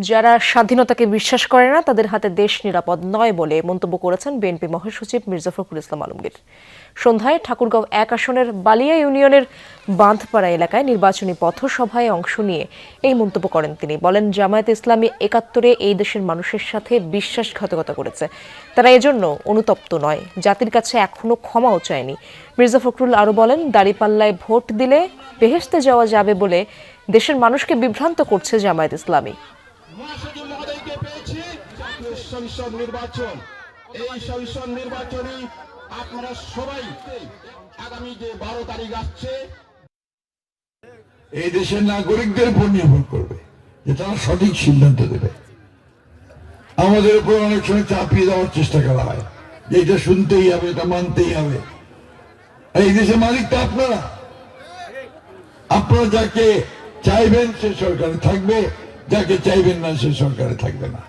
যারা স্বাধীনতাকে বিশ্বাস করে না তাদের হাতে দেশ নিরাপদ নয় বলে মন্তব্য করেছেন বিএনপি মহাসচিব মির্জা ফখরুল ইসলাম আলমগীর। সন্ধ্যায় ঠাকুরগাঁও ১ আসনের বালিয়া ইউনিয়নের বাঁধপাড়া এলাকায় নির্বাচনী পথসভায় অংশ নিয়ে এই মন্তব্য করেন তিনি। বলেন, জামায়াতে ইসলামী ৭১-এ এই দেশের মানুষের সাথে বিশ্বাসঘাতকতা করেছে, তারা এজন্য অনুতপ্ত নয়, জাতির কাছে এখনো ক্ষমাও চায়নি। মির্জা ফখরুল আরও বলেন, দাঁড়িপাল্লায় ভোট দিলে বেহেশতে যাওয়া যাবে বলে দেশের মানুষকে বিভ্রান্ত করছে জামায়াত ইসলামী। মহাসচিব মহোদয়কে পেয়েছি। সংসদ নির্বাচন, এই সংসদ নির্বাচনে আপনারা সবাই আগামী যে 12 তারিখ আসছে এই দেশের নাগরিকদের উপর নির্ভর করবে যে তারা সঠিক সিদ্ধান্ত দেবে। আমাদের উপর অনেক সময় চাপিয়ে দেওয়ার চেষ্টা করা হয় যে এটা শুনতেই হবে, এটা মানতেই হবে। এই দেশের মালিক তো আপনারা। আপনারা যাকে চাইবেন সে সরকারে থাকবে, যাকে চাইবেন না সে সরকারে থাকবে না।